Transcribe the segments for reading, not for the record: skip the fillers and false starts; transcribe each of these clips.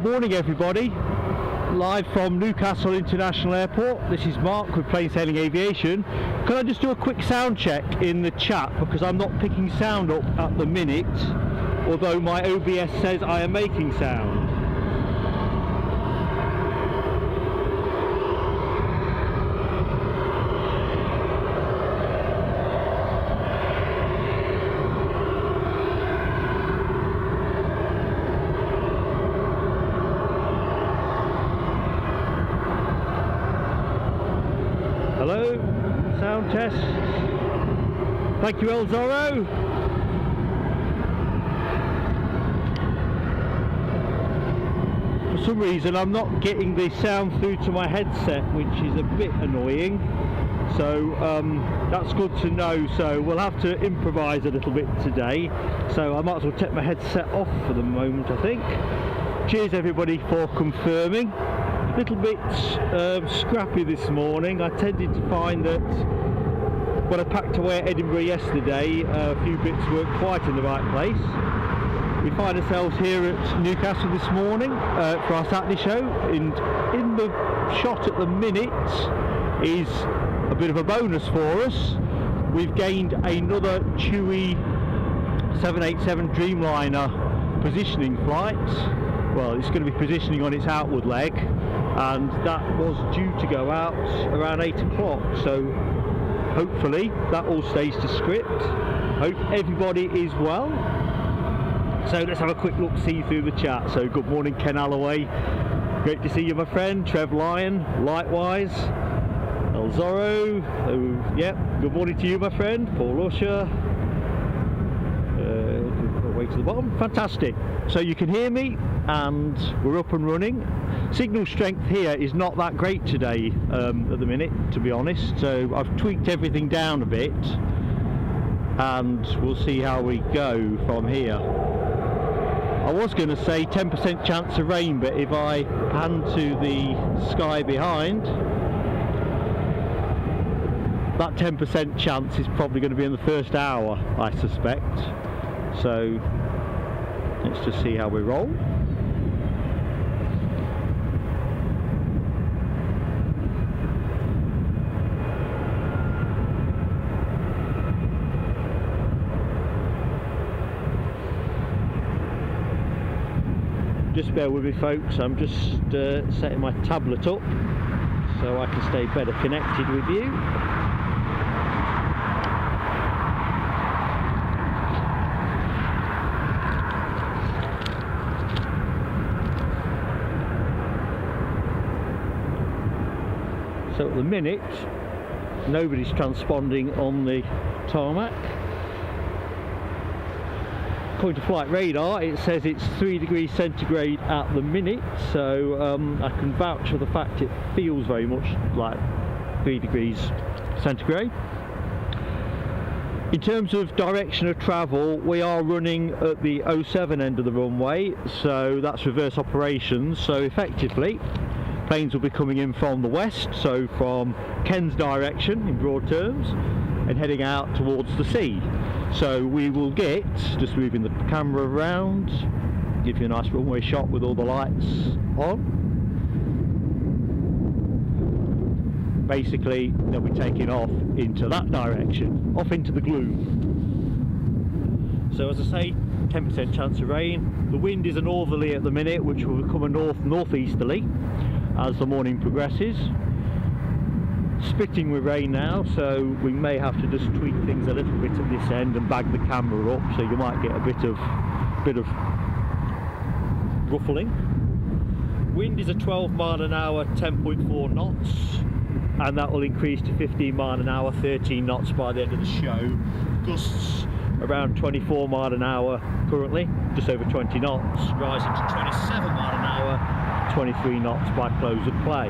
Good morning everybody, live from Newcastle International Airport. This is Mark with Plain Sailing Aviation. Can I just do a quick sound check in the chat, because I'm not picking sound up at the minute, although my OBS says I am making sound. Hello, sound test. Thank you, El Zorro. For some reason I'm not getting the sound through to my headset, which is a bit annoying. So that's good to know. So we'll have to improvise a little bit today. So I might as well take my headset off for the moment, I think. Cheers everybody for confirming. Little bit scrappy this morning. I tended to find that when I packed away at Edinburgh yesterday, a few bits weren't quite in the right place. We find ourselves here at Newcastle this morning for our Saturday show, and in the shot at the minute is a bit of a bonus for us. We've gained another Chewy 787 Dreamliner positioning flight. Well, it's going to be positioning on its outward leg, and that was due to go out around 8 o'clock, so hopefully that all stays to script. Hope everybody is well. So let's have a quick look see through the chat. So good morning Ken Alloway, great to see you my friend. Trev Lyon, likewise. El Zorro, oh, yep, good morning to you my friend. Paul Usher, way to the bottom, fantastic. So you can hear me and we're up and running. Signal strength here is not that great today at the minute, to be honest, so I've tweaked everything down a bit and we'll see how we go from here. I was going to say 10% chance of rain, but if I pan to the sky behind, that 10% chance is probably going to be in the first hour, I suspect. So let's just see how we roll. Just bear with me folks, I'm just setting my tablet up so I can stay better connected with you. So at the minute, nobody's transponding on the tarmac. According to flight radar, it says it's 3 degrees centigrade at the minute, so I can vouch for the fact it feels very much like 3 degrees centigrade. In terms of direction of travel, we are running at the 07 end of the runway, so that's reverse operations. So effectively, planes will be coming in from the west, so from Ken's direction in broad terms, and heading out towards the sea. So we will get, just moving the camera around, give you a nice runway shot with all the lights on. Basically, they'll be taking off into that direction, off into the gloom. So as I say, 10% chance of rain. The wind is a northerly at the minute, which will become a northeasterly as the morning progresses. Spitting with rain now, so we may have to just tweak things a little bit at this end and bag the camera up, so you might get a bit of ruffling. Wind is a 12 mile an hour, 10.4 knots, and that will increase to 15 mile an hour, 13 knots by the end of the show. Gusts around 24 mile an hour currently, just over 20 knots, rising to 27 mile an hour, 23 knots by close of play.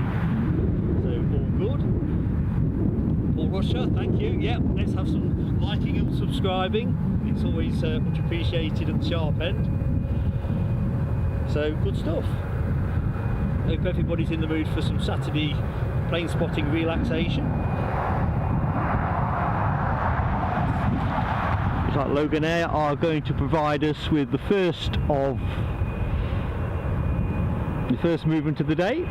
So all good. Russia, thank you. Yep, let's have some liking and subscribing. It's always much appreciated at the sharp end. So good stuff. Hope everybody's in the mood for some Saturday plane spotting relaxation. Looks like Logan Air are going to provide us with the first of The first movement of the day.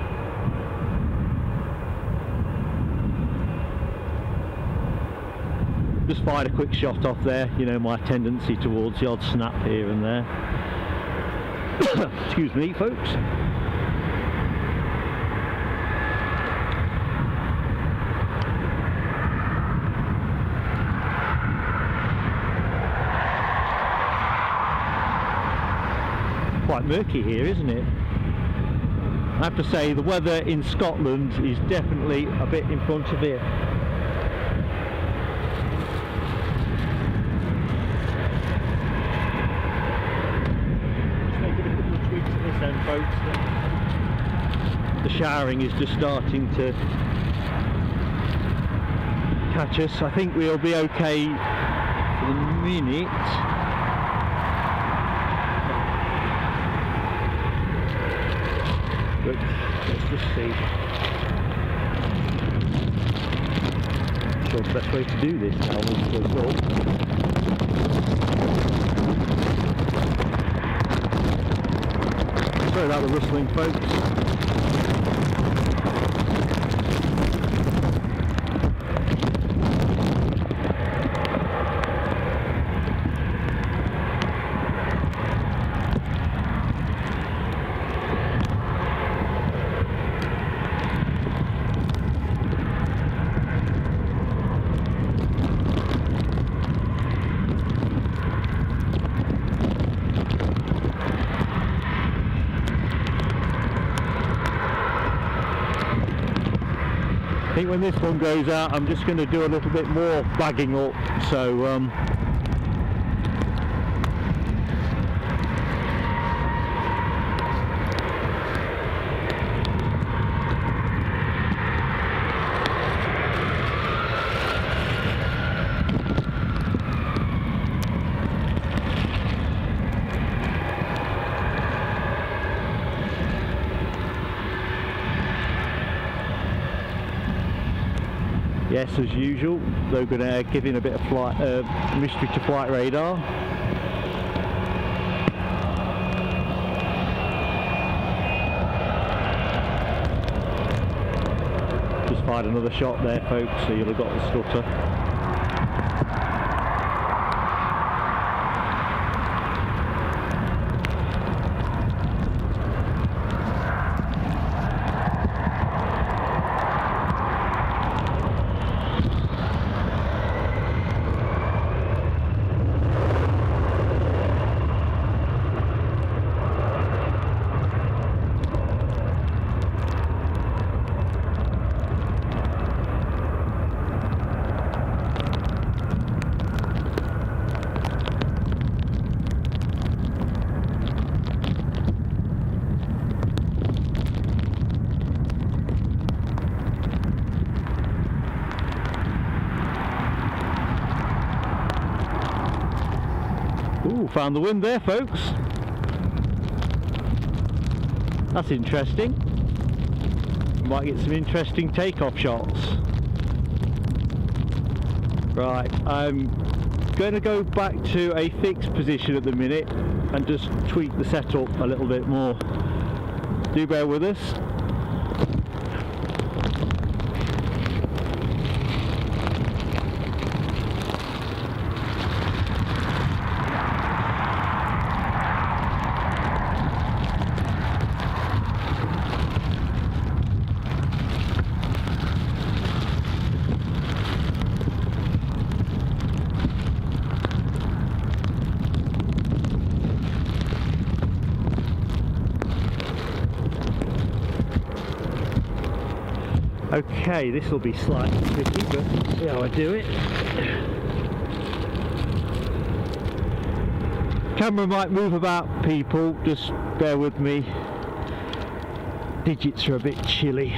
Just fired a quick shot off there, you know, my tendency towards the odd snap here and there. Excuse me, folks. Quite murky here, isn't it? I have to say the weather in Scotland is definitely a bit in front of here. Just making a couple of tweaks to this end, folks. The showering is just starting to catch us. I think we'll be okay for the minute. But let's just see. I'm sure the best way to do this now is to go. Sorry about the rustling, folks. I think when this one goes out, I'm just going to do a little bit more bagging up, so yes, as usual, they're going to give in a bit of flight mystery to flight radar. Just fired another shot there, folks, so you'll have got the stutter. Ooh, found the wind there, folks. That's interesting. Might get some interesting takeoff shots. Right, I'm going to go back to a fixed position at the minute and just tweak the setup a little bit more. Do bear with us. Okay, this will be slightly tricky, but see how I do it. Camera might move about, people, just bear with me. Digits are a bit chilly.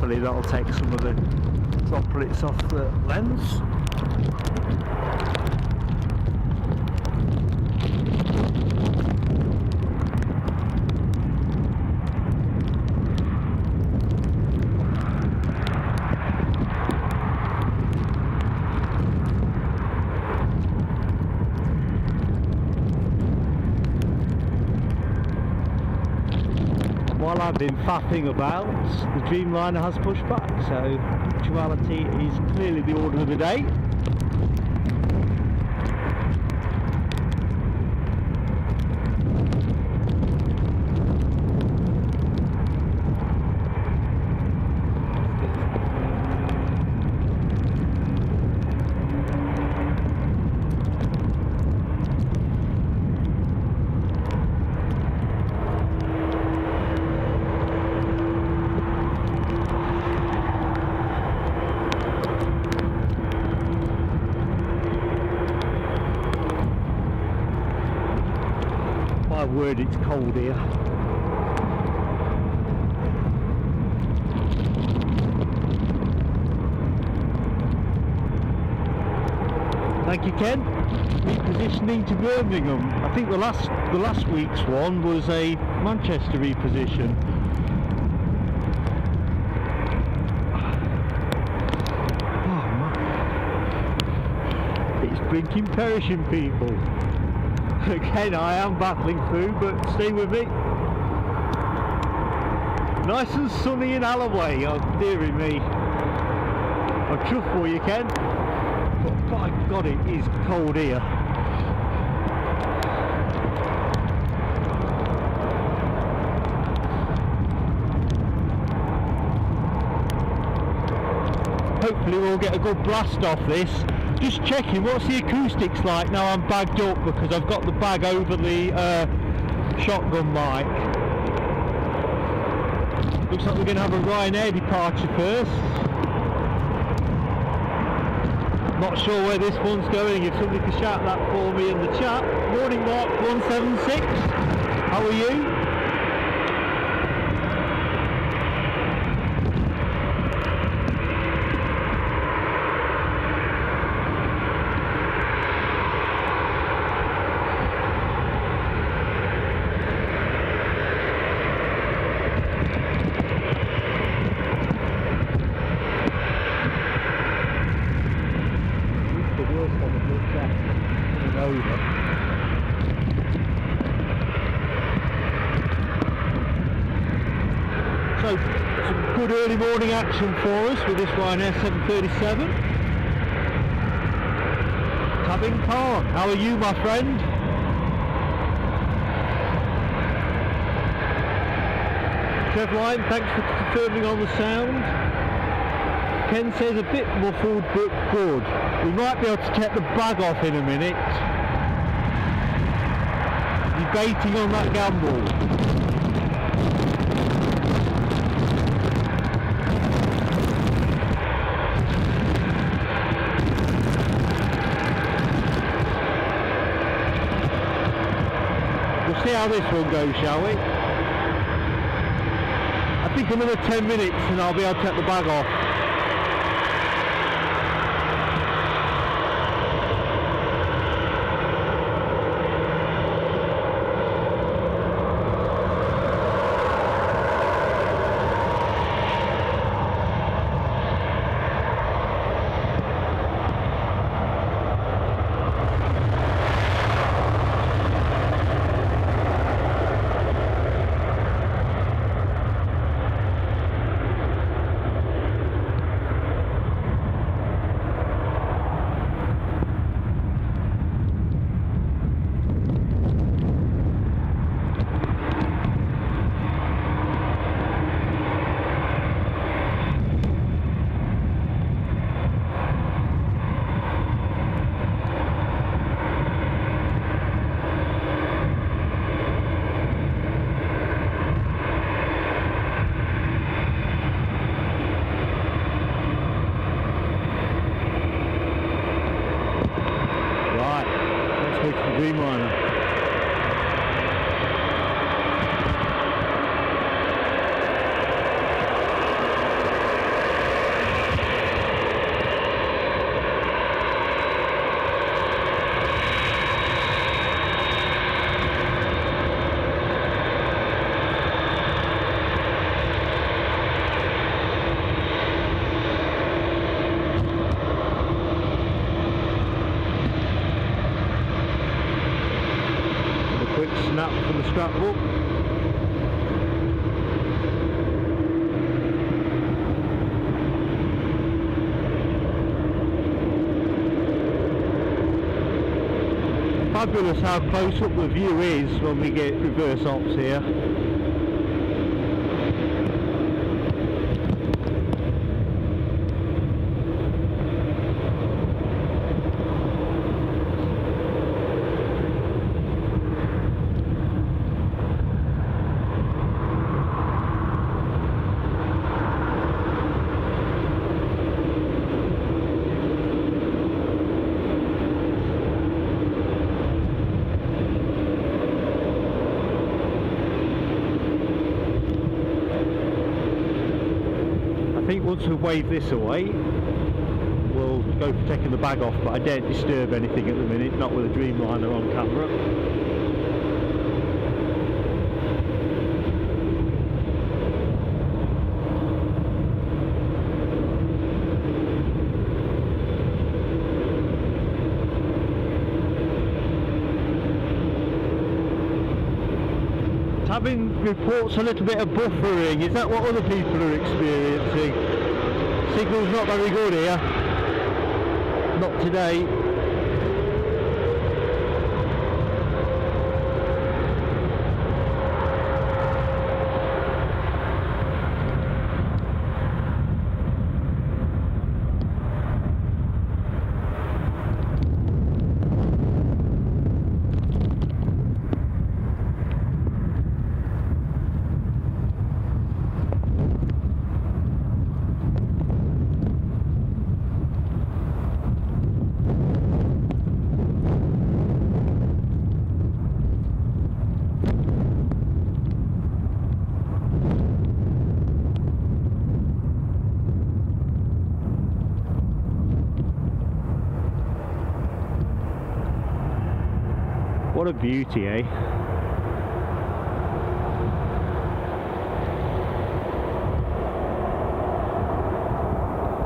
hopefully that'll take some of the droplets off the lens. While I've been faffing about, the Dreamliner has pushed back, so punctuality is clearly the order of the day. My word, it's cold here. Thank you, Ken. Repositioning to Birmingham. I think the last week's one was a Manchester reposition. Oh man, it's blinking perishing, people. Again, I am battling through, but stay with me. Nice and sunny in Alloway. Oh, dearie me. I'm chuffed for you, Ken. But by God, it is cold here. Hopefully we'll get a good blast off this. Just checking, what's the acoustics like now I'm bagged up, because I've got the bag over the shotgun mic. Looks like we're going to have a Ryanair departure first. Not sure where this one's going. If somebody could shout that for me in the chat. Morning Mark 176, how are you? So, some good early morning action for us with this Ryanair 737. Tabin Khan, how are you, my friend? Trev Line, thanks for confirming on the sound. Ken says a bit muffled but good. We might be able to take the bag off in a minute. Debating on that gamble. See how this one goes, shall we? I think another 10 minutes and I'll be able to take the bag off. Dreamliner. that for the scrapbook. Fabulous how close up the view is when we get reverse ops here. I think once we wave this away, we'll go for taking the bag off, but I daren't disturb anything at the minute, not with a Dreamliner on camera. Having reports a little bit of buffering, is that what other people are experiencing? Signal's not very good here, not today. What a beauty, eh?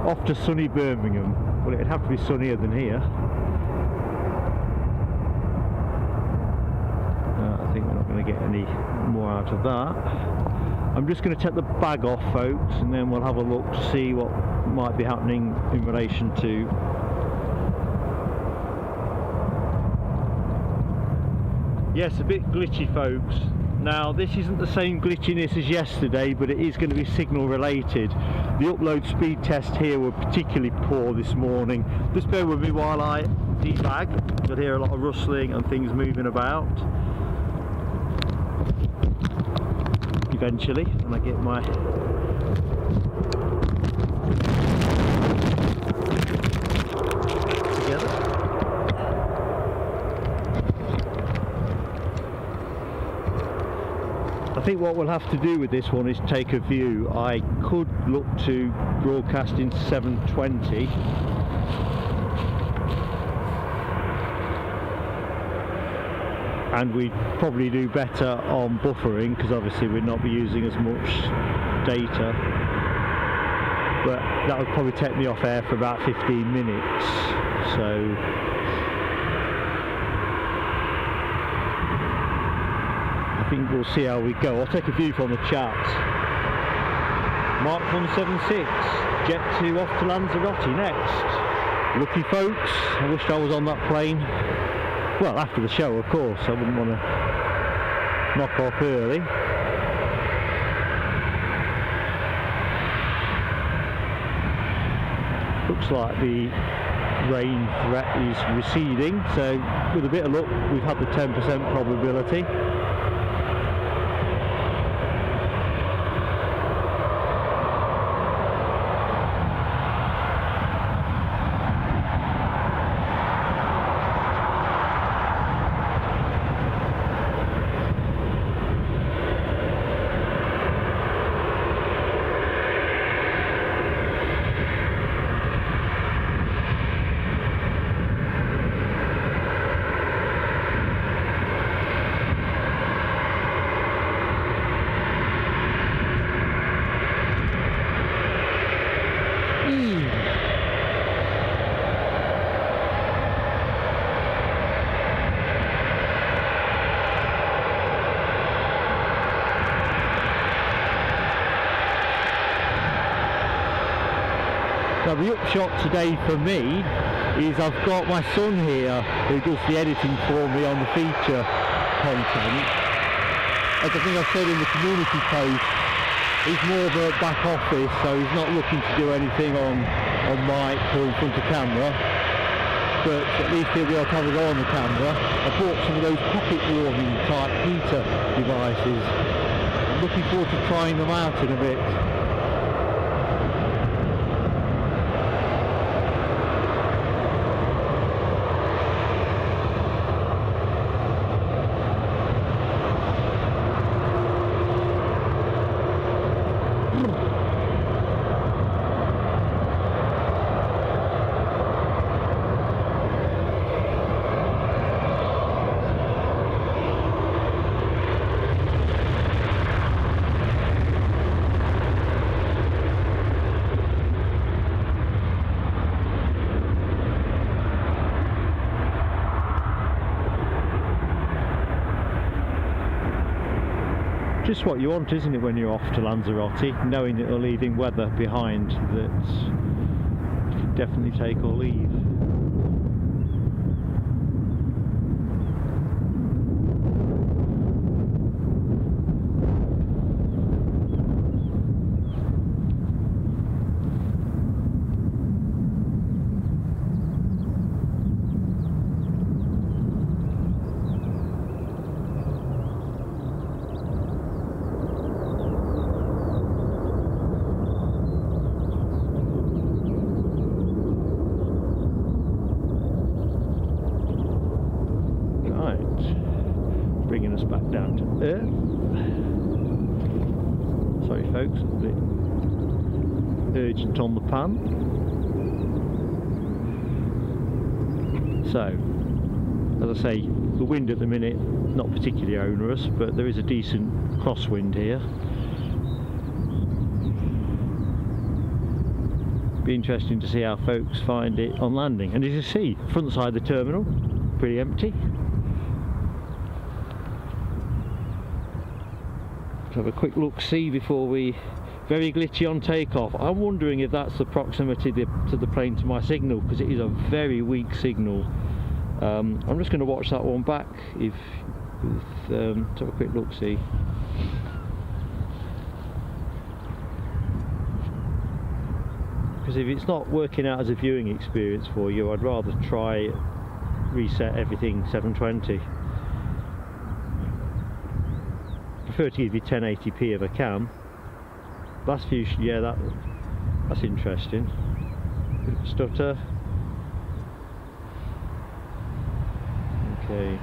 Off to sunny Birmingham. Well, it'd have to be sunnier than here. I think we're not going to get any more out of that. I'm just going to take the bag off, folks, and then we'll have a look to see what might be happening in relation to yes, a bit glitchy, folks. Now, this isn't the same glitchiness as yesterday, but it is going to be signal related. The upload speed tests here were particularly poor this morning. Just bear with me while I debag. You'll hear a lot of rustling and things moving about. Eventually, when I get my together. I think what we'll have to do with this one is take a view. I could look to broadcast in 720. And we'd probably do better on buffering, because obviously we'd not be using as much data. But that would probably take me off air for about 15 minutes. So I think we'll see how we go. I'll take a view from the chat. Mark 176, Jet 2 off to Lanzarote next. Lucky folks, I wished I was on that plane. Well, after the show, of course, I wouldn't want to knock off early. Looks like the rain threat is receding, so with a bit of luck, we've had the 10% probability. Now the upshot today for me is I've got my son here who does the editing for me on the feature content. As I think I said in the community post, he's more of a back office, so he's not looking to do anything on mic or in front of camera, but at least he'll be able to have a go on the camera. I bought some of those pocket warming type heater devices. I'm looking forward to trying them out in a bit. Just what you want, isn't it, when you're off to Lanzarote, knowing that you're leaving weather behind that you can definitely take or leave. Bringing us back down to earth. Sorry folks, a bit urgent on the pan. So, as I say, the wind at the minute, not particularly onerous, but there is a decent crosswind here. Be interesting to see how folks find it on landing. And as you see, front side of the terminal, pretty empty. Have a quick look see before we very glitchy on takeoff. I'm wondering if that's the proximity to the plane to my signal, because it is a very weak signal. I'm just going to watch that one back if let's have a quick look see. Because if it's not working out as a viewing experience for you, I'd rather try reset everything 720. Prefer to give you 1080p if I can. Last few, yeah, that's interesting. Bit of a stutter. Okay.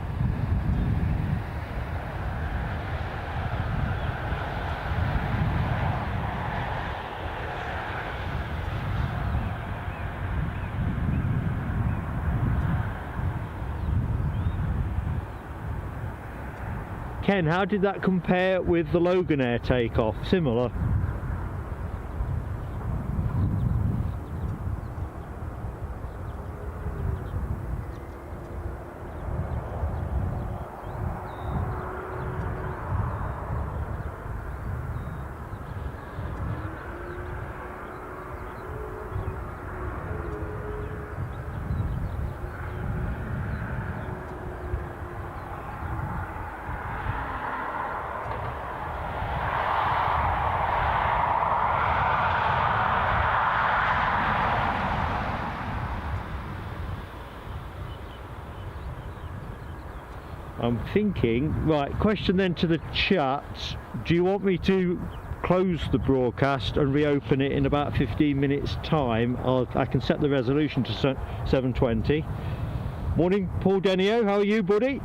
Ken, how did that compare with the Logan Air takeoff? Similar? I'm thinking, right, question then to the chat, do you want me to close the broadcast and reopen it in about 15 minutes time? I can set the resolution to 720. Morning, Paul Denio, how are you, buddy?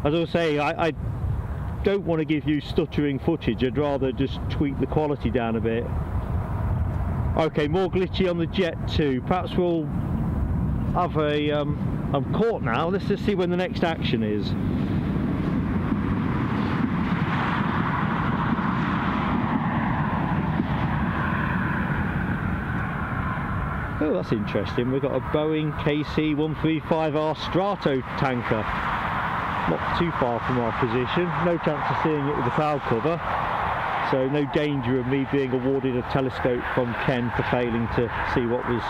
As I was saying, I don't want to give you stuttering footage, I'd rather just tweak the quality down a bit. Okay, more glitchy on the Jet 2. Perhaps we'll have a I'm caught now. Let's just see when the next action is. Oh, that's interesting. We've got a Boeing KC-135R Strato tanker. Not too far from our position. No chance of seeing it with the cloud cover. So no danger of me being awarded a telescope from Ken for failing to see what was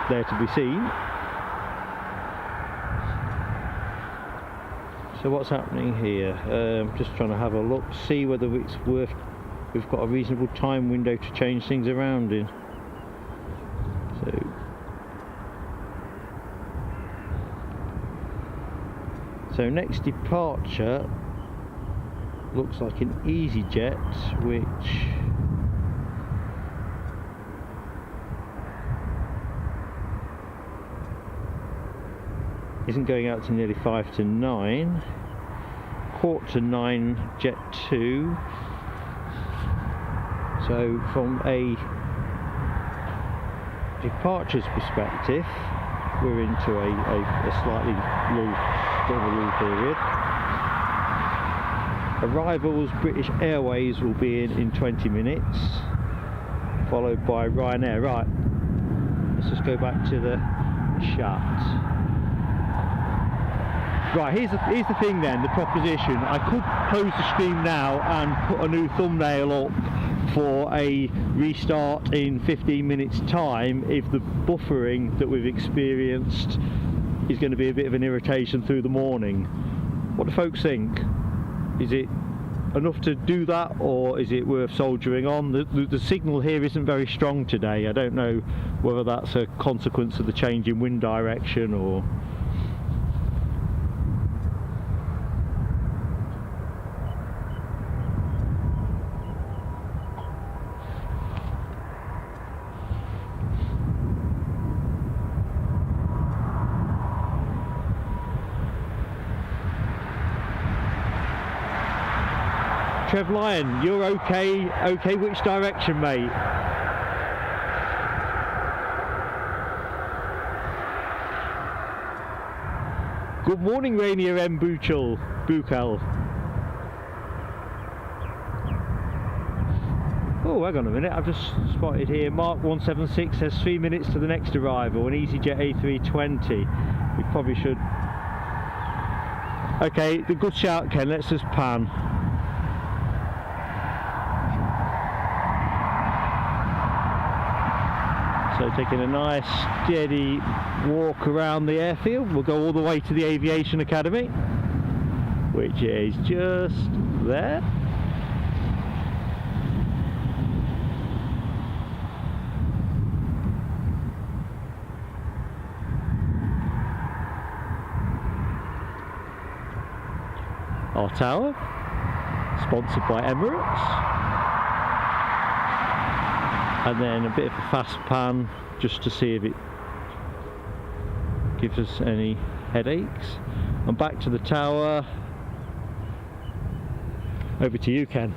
there to be seen. So what's happening here? Just trying to have a look, see whether it's worth, we've got a reasonable time window to change things around in. So next departure looks like an EasyJet, which isn't going out to nearly 5 to 9, quarter to 9 Jet 2. So from a departures perspective, we're into a slightly low period. Arrivals, British Airways will be in 20 minutes, followed by Ryanair. Right, let's just go back to the chat. Right, here's the thing then, the proposition. I could close the stream now and put a new thumbnail up for a restart in 15 minutes time if the buffering that we've experienced is going to be a bit of an irritation through the morning. What do folks think? Is it enough to do that, or is it worth soldiering on? The signal here isn't very strong today. I don't know whether that's a consequence of the change in wind direction or... Trev Lyon, you're okay? Okay, which direction, mate? Good morning, Rainier M. Buchel. Oh, hang on a minute, I've just spotted here, Mark 176 says 3 minutes to the next arrival, an EasyJet A320. We probably should... Okay, the good shout, Ken, let's just pan. So taking a nice steady walk around the airfield, we'll go all the way to the Aviation Academy, which is just there. Our tower, sponsored by Emirates. And then a bit of a fast pan just to see if it gives us any headaches. And back to the tower. Over to you, Ken.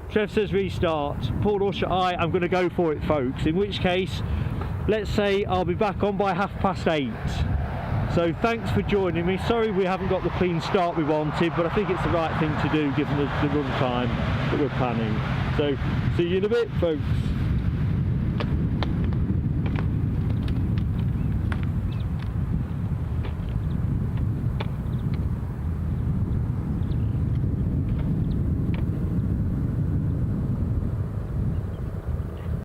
Trev says restart. Paul Usher, I'm going to go for it, folks. In which case, let's say I'll be back on by 8:30. So thanks for joining me. Sorry we haven't got the clean start we wanted, but I think it's the right thing to do given the run time that we're planning. So see you in a bit, folks.